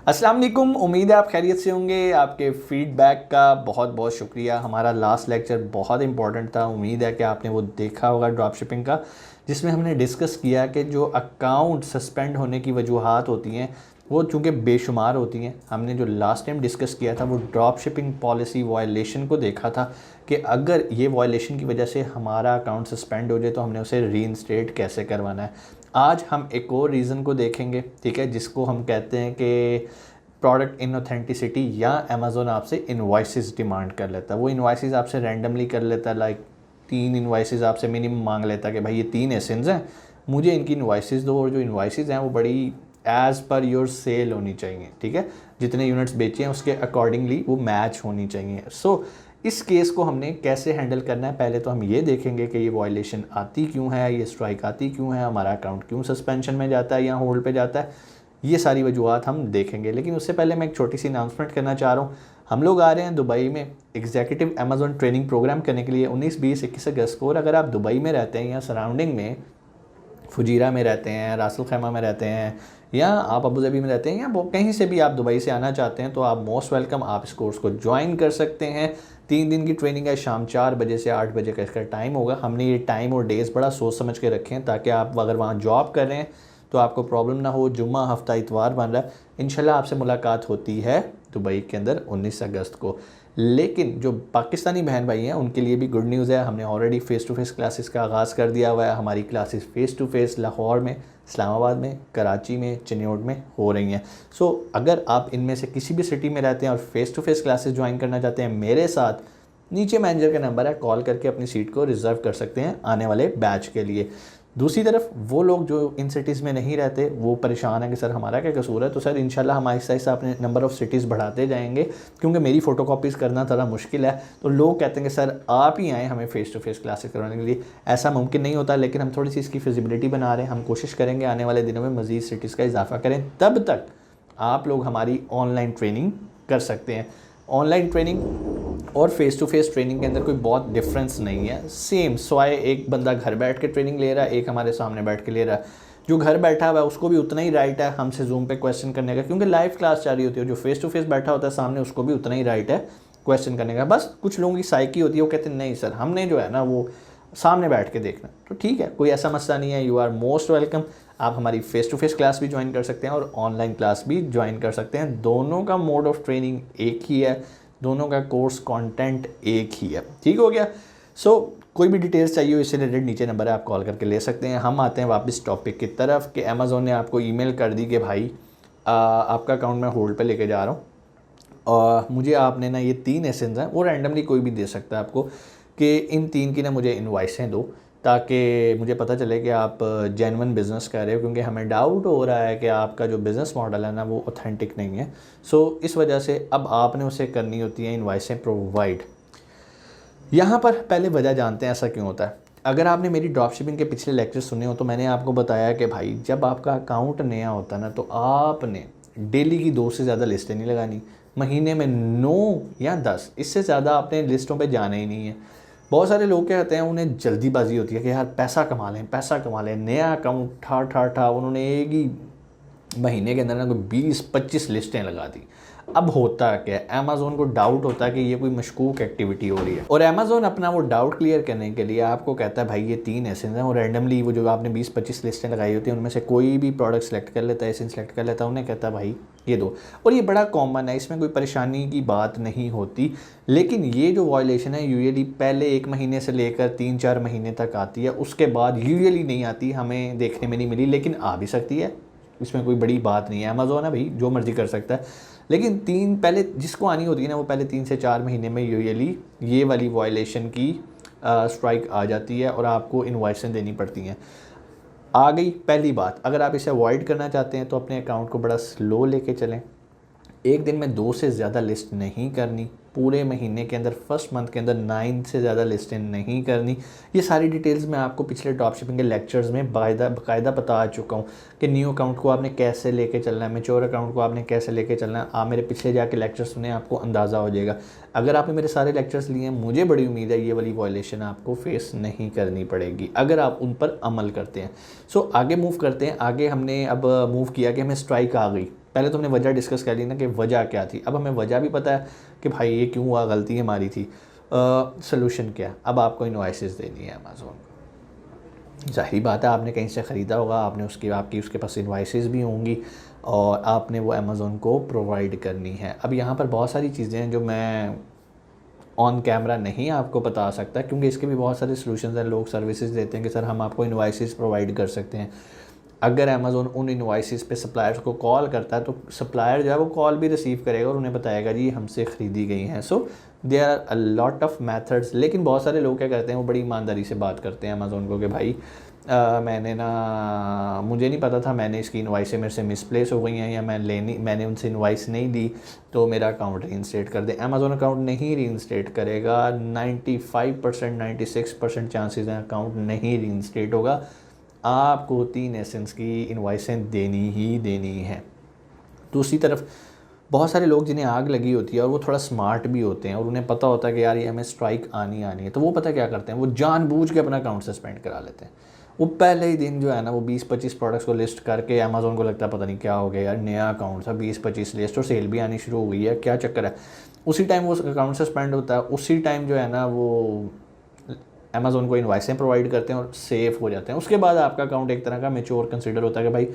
अस्सलाम वालेकुम। उम्मीद है आप खैरियत से होंगे। आपके फीडबैक का बहुत बहुत शुक्रिया। हमारा लास्ट लेक्चर बहुत इंपॉर्टेंट था। उम्मीद है कि आपने वो देखा होगा ड्रॉप शिपिंग का, जिसमें हमने डिस्कस किया कि जो अकाउंट सस्पेंड होने की वजूहात होती हैं वो चूँकि बेशुमार होती हैं। हमने जो लास्ट टाइम डिस्कस किया था वो ड्रॉप शिपिंग पॉलिसी वायलेशन को देखा था कि अगर ये वायलेशन की वजह से हमारा अकाउंट सस्पेंड हो जाए तो हमने उसे रीइंस्टेट कैसे करवाना है। आज हम एक और रीज़न को देखेंगे, ठीक है, जिसको हम कहते हैं कि प्रोडक्ट इनऑथेंटिसिटी, या अमेज़ोन आपसे इन्वाइसेस डिमांड कर लेता है। वो इन्वाइसेस आपसे रैंडमली कर लेता है, लाइक 3 इन्वाइसेस आपसे मिनिमम मांग लेता है कि भाई ये 3 एसेंस हैं, मुझे इनकी इन्वाइसेस दो, और जो इन्वाइसेस हैं वो बड़ी एज़ पर योर सेल होनी चाहिए, ठीक है, जितने यूनिट्स बेचे हैं उसके अकॉर्डिंगली वो मैच होनी चाहिए। सो इस केस को हमने कैसे हैंडल करना है, पहले तो हम ये देखेंगे कि ये वायलेशन आती क्यों है, ये स्ट्राइक आती क्यों है, हमारा अकाउंट क्यों सस्पेंशन में जाता है या होल्ड पे जाता है, ये सारी वजूहत हम देखेंगे। लेकिन उससे पहले मैं एक छोटी सी अनाउंसमेंट करना चाह रहा हूँ। हम लोग आ रहे हैं दुबई में एग्जीक्यूटिव अमेज़ॉन ट्रेनिंग प्रोग्राम करने के लिए 19, 20, 21 अगस्त को। और अगर आप दुबई में रहते हैं या सराउंडिंग में, फुजीरा में रहते हैं, रासल खैमा में रहते हैं, या आप अबू धाबी में रहते हैं, या वो कहीं से भी आप दुबई से आना चाहते हैं, तो आप मोस्ट वेलकम, आप इस कोर्स को ज्वाइन कर सकते हैं। 3 दिन की ट्रेनिंग है, शाम 4 बजे से 8 बजे का इसका टाइम होगा। हमने ये टाइम और डेज़ बड़ा सोच समझ के रखे हैं ताकि आप अगर वहाँ जॉब कर रहे हैं तो आपको प्रॉब्लम ना हो। जुम्मा, हफ्ता, इतवार बन रहा है। इंशाल्लाह आपसे मुलाकात होती है दुबई के अंदर 19 अगस्त को। लेकिन जो पाकिस्तानी बहन भाई हैं उनके लिए भी गुड न्यूज़ है। हमने already face to face classes का आगाज़ कर दिया हुआ है। हमारी classes face to face Lahore में, इस्लामाबाद में, कराची में, चिन्योट में हो रही हैं। सो अगर आप इनमें से किसी भी सिटी में रहते हैं और face to face classes join करना चाहते हैं मेरे साथ, नीचे मैनेजर का नंबर है, कॉल करके अपनी सीट को रिज़र्व कर सकते हैं आने वाले बैच के लिए। दूसरी तरफ वो लोग जो इन सिटीज़ में नहीं रहते वो परेशान है कि सर हमारा क्या कसूर है, तो सर इंशाल्लाह हम आहिस्ता आहिस्ता अपने नंबर ऑफ़ सिटीज़ बढ़ाते जाएंगे, क्योंकि मेरी फ़ोटोकॉपीज़ करना थोड़ा मुश्किल है। तो लोग कहते हैं कि सर आप ही आएँ हमें फ़ेस टू फेस क्लासेस करवाने के लिए। ऐसा मुमकिन नहीं होता, लेकिन हम थोड़ी सी इसकी फिजिबिलिटी बना रहे हैं। हम कोशिश करेंगे आने वाले दिनों में मज़ीद सिटीज़ का इजाफा करें। तब तक आप लोग हमारी ऑनलाइन ट्रेनिंग कर सकते हैं। ऑनलाइन ट्रेनिंग और फेस टू फेस ट्रेनिंग के अंदर कोई बहुत डिफरेंस नहीं है, सेम स्वाय एक बंदा घर बैठ के ट्रेनिंग ले रहा है, एक हमारे सामने बैठ के ले रहा है। जो घर बैठा हुआ है उसको भी उतना ही राइट है हमसे जूम पे क्वेश्चन करने का, क्योंकि लाइव क्लास जा रही होती है। जो फेस टू फेस बैठा होता है सामने उसको भी उतना ही राइट है क्वेश्चन करने का। बस कुछ लोगों की साइकी होती है, वो कहते हैं नहीं सर हमने जो है ना वो सामने बैठ के देखना। तो ठीक है, कोई ऐसा मसला नहीं है। You are most welcome. आप हमारी फ़ेस टू फेस क्लास भी ज्वाइन कर सकते हैं और ऑनलाइन क्लास भी ज्वाइन कर सकते हैं। दोनों का मोड ऑफ़ ट्रेनिंग एक ही है, दोनों का कोर्स कंटेंट एक ही है। ठीक हो गया। सो कोई भी डिटेल्स चाहिए हो इससे रिलेटेड नीचे नंबर है, आप कॉल करके ले सकते हैं। हम आते हैं वापस टॉपिक की तरफ कि अमेज़ॉन ने आपको ईमेल कर दी कि भाई आपका अकाउंट मैं होल्ड पे लेके जा रहा हूँ और मुझे आपने ना ये 3 एसेंस हैं, वो रैंडमली कोई भी दे सकता है आपको, कि इन 3 की ना मुझे इन्वाइसें दो, ताकि मुझे पता चले कि आप जेन्युइन बिज़नेस कर रहे हो, क्योंकि हमें डाउट हो रहा है कि आपका जो बिज़नेस मॉडल है ना वो ऑथेंटिक नहीं है। सो इस वजह से अब आपने उसे करनी होती है इन्वाइसें प्रोवाइड। यहाँ पर पहले वजह जानते हैं ऐसा क्यों होता है। अगर आपने मेरी ड्रॉप शिपिंग के पिछले लेक्चर सुने हो तो मैंने आपको बताया कि भाई जब आपका अकाउंट नया होता है ना तो आपने डेली की 2 से ज़्यादा लिस्टें नहीं लगानी, महीने में 9 या 10, इससे ज़्यादा आपने लिस्टों पे जाना ही नहीं है। बहुत सारे लोग क्या कहते हैं, उन्हें जल्दीबाजी होती है कि यार पैसा कमा लें, पैसा कमा लें। नया अकाउंट ठा ठा ठा उन्होंने एक ही महीने के अंदर ना कोई 20-25 लिस्टें लगा दी। अब होता क्या है, अमेज़ॉन को डाउट होता है कि ये कोई मशकूक एक्टिविटी हो रही है, और अमेज़ॉन अपना वो डाउट क्लियर करने के लिए आपको कहता है भाई ये 3 एसेंस हैं, और रैंडमली वो जो आपने 20-25 लिस्टें लगाई होती हैं उनमें से कोई भी प्रोडक्ट सेलेक्ट कर लेता है, एसेंस सेलेक्ट कर लेता है, उन्हें कहता है भाई ये दो। और ये बड़ा कॉमन है, इसमें कोई परेशानी की बात नहीं होती। लेकिन ये जो वायलेशन है यूजुअली पहले 1 महीने से लेकर 3-4 महीने तक आती है, उसके बाद यूजुअली नहीं आती, हमें देखने में नहीं मिली, लेकिन आ भी सकती है। इसमें कोई बड़ी बात नहीं है, अमेज़ॉन है भाई, जो मर्ज़ी कर सकता है। लेकिन 3 पहले जिसको आनी होती है ना वो पहले 3 से 4 महीने में यूजुअली ये वाली वायलेशन की स्ट्राइक आ जाती है और आपको इनवॉइसें देनी पड़ती हैं। आ गई पहली बात, अगर आप इसे अवॉइड करना चाहते हैं तो अपने अकाउंट को बड़ा स्लो लेके चलें। एक दिन में 2 से ज़्यादा लिस्ट नहीं करनी, पूरे महीने के अंदर फर्स्ट मंथ के अंदर 9 से ज़्यादा लिस्टें नहीं करनी। ये सारी डिटेल्स मैं आपको पिछले ड्रॉप शिपिंग के लेक्चर्स में बाकायदा बता चुका हूँ कि न्यू अकाउंट को आपने कैसे लेके चलना है, मैच्योर अकाउंट को आपने कैसे लेके चलना है। आप मेरे पिछले जाके लेक्चर सुने, आपको अंदाज़ा हो जाएगा। अगर आपने मेरे सारे लेक्चर्स लिए हैं, मुझे बड़ी उम्मीद है ये वाली वायलेशन आपको फेस नहीं करनी पड़ेगी अगर आप उन पर अमल करते हैं। सो आगे मूव करते हैं। आगे हमने अब मूव किया कि हमें स्ट्राइक आ गई, पहले तो हमने वजह डिस्कस कर ली ना कि वजह क्या थी, अब हमें वजह भी पता है कि भाई ये क्यों हुआ, गलती हमारी थी। सलूशन क्या, अब आपको इनवॉइसेस देनी है अमेज़ॉन को। ज़ाहिर बात है आपने कहीं से ख़रीदा होगा, आपने आपकी उसके पास इनवॉइसेस भी होंगी और आपने वो अमेज़ॉन को प्रोवाइड करनी है। अब यहाँ पर बहुत सारी चीज़ें हैं जो मैं ऑन कैमरा नहीं आपको बता सकता, क्योंकि इसके भी बहुत सारे सॉल्यूशंस हैं। लोग सर्विसेज देते हैं कि सर हम आपको इनवॉइसेस प्रोवाइड कर सकते हैं। अगर अमेज़ॉन उन इनवॉइसेस पे सप्लायर्स को कॉल करता है तो सप्लायर जो है वो कॉल भी रिसीव करेगा और उन्हें बताएगा जी हमसे ख़रीदी गई हैं। So there are a lot of methods. लेकिन बहुत सारे लोग क्या करते हैं, वो बड़ी ईमानदारी से बात करते हैं अमेज़ॉन को कि भाई मुझे नहीं पता था, मैंने इसकी इनवॉइसें मेरे से मिसप्लेस हो गई हैं या मैंने उनसे इनवॉइस नहीं दी, तो मेरा अकाउंट रीइंस्टेट कर दें। अमेज़ॉन अकाउंट नहीं रीइंस्टेट करेगा। 95% 96% चांसेस हैं अकाउंट नहीं रीइंस्टेट होगा। आपको 3 एसेंस की इनवॉइसें देनी ही देनी है। दूसरी तरफ बहुत सारे लोग जिन्हें आग लगी होती है और वो थोड़ा स्मार्ट भी होते हैं और उन्हें पता होता है कि यार ये हमें स्ट्राइक आनी है, तो वो पता क्या करते हैं, वो जानबूझ के अपना अकाउंट सस्पेंड करा लेते हैं। वो पहले ही दिन जो है ना वो 20-25 प्रोडक्ट्स को लिस्ट करके अमेज़ॉन को लगता है पता नहीं क्या हो गया यार, नया अकाउंट था, 20-25 लिस्ट और सेल भी आनी शुरू हो गई है, क्या चक्कर है। उसी टाइम वो अकाउंट सस्पेंड होता है, उसी टाइम जो है ना वो अमेज़ॉन को इनवॉइसें प्रोवाइड करते हैं और सेफ हो जाते हैं। उसके बाद आपका अकाउंट एक तरह का मैच्योर कंसिडर होता है कि भाई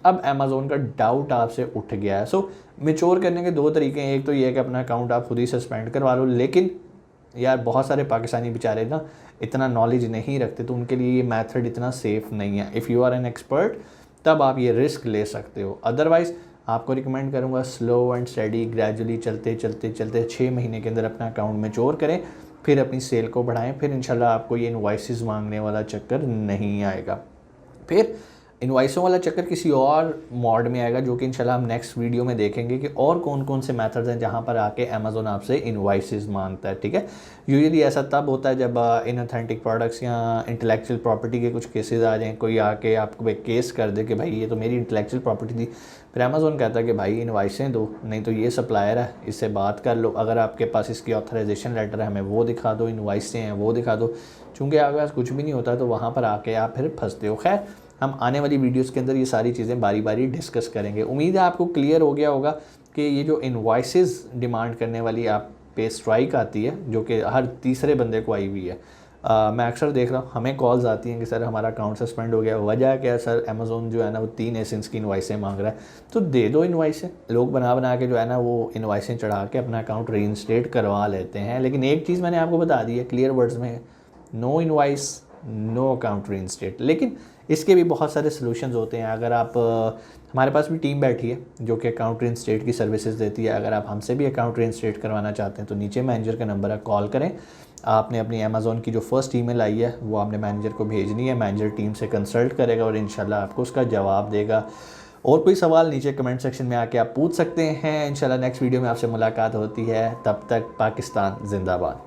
अब अमेज़ॉन का डाउट आपसे उठ गया है। सो मैच्योर करने के 2 तरीके हैं। एक तो ये है कि अपना अकाउंट आप खुद ही सस्पेंड करवा लो, लेकिन यार बहुत सारे पाकिस्तानी बेचारे ना इतना नॉलेज नहीं रखते, तो उनके लिए ये मेथड इतना सेफ़ नहीं है। If you are an expert तब आप ये रिस्क ले सकते हो, अदरवाइज़ आपको रिकमेंड करूँगा स्लो एंड स्टडी ग्रेजुअली चलते 6 महीने के अंदर अपना अकाउंट मैच्योर करें, फिर अपनी सेल को बढ़ाएं, फिर इंशाल्लाह आपको ये इनवॉइसेस मांगने वाला चक्कर नहीं आएगा। फिर इनवॉइसों वाला चक्कर किसी और मॉड में आएगा, जो कि इंशाल्लाह हम नेक्स्ट वीडियो में देखेंगे कि और कौन कौन से मेथड्स हैं जहां पर आके अमेज़ॉन आपसे इनवॉइसेस मांगता है। ठीक है, यूजुअली ऐसा तब होता है जब इनऑथेंटिक प्रोडक्ट्स या इंटेलेक्चुअल प्रॉपर्टी के कुछ केसेस आ जाएँ, कोई आके आपको एक केस कर दे कि भाई ये तो मेरी इंटेलेक्चुअल प्रॉपर्टी थी, फिर अमेज़ॉन कहता है कि भाई इनवॉइसें दो, नहीं तो ये सप्लायर है इससे बात कर लो, अगर आपके पास इसकी ऑथराइजेशन लेटर है हमें वो दिखा दो, इनवॉइसें हैं वो दिखा दो। चूँकि आपके पास कुछ भी नहीं होता तो वहाँ पर आके आप फिर फंसते हो। खैर हम आने वाली वीडियोस के अंदर ये सारी चीज़ें बारी बारी डिस्कस करेंगे। उम्मीद है आपको क्लियर हो गया होगा कि ये जो इनवॉइसेस डिमांड करने वाली आप पे स्ट्राइक आती है, जो कि हर तीसरे बंदे को आई हुई है। मैं अक्सर देख रहा हूँ हमें कॉल्स आती हैं कि सर हमारा अकाउंट सस्पेंड हो गया, वजह क्या है सर, अमेज़ॉन जो है ना वो 3 एसेंस की इनवॉइसें मांग रहा है। तो दे दो इनवॉइसें। लोग बना के जो है ना वो इनवॉइसें चढ़ा के अपना अकाउंट रीइंस्टेट करवा लेते हैं। लेकिन एक चीज़ मैंने आपको बता दी है क्लियर वर्ड्स में, no invoice no account reinstate. लेकिन इसके भी बहुत सारे सॉल्यूशंस होते हैं। अगर आप हमारे पास भी टीम बैठी है जो कि अकाउंट रीइंस्टेट की सर्विसेज देती है। अगर आप हमसे भी अकाउंट रीइंस्टेट करवाना चाहते हैं तो नीचे मैनेजर का नंबर है, कॉल करें। आपने अपनी अमेज़ॉन की जो फर्स्ट ईमेल आई है वो आपने मैनेजर को भेजनी है, मैनेजर टीम से कंसल्ट करेगा और इंशाल्लाह आपको उसका जवाब देगा। और कोई सवाल नीचे कमेंट सेक्शन में आके आप पूछ सकते हैं। इंशाल्लाह नेक्स्ट वीडियो में आपसे मुलाकात होती है, तब तक पाकिस्तान जिंदाबाद।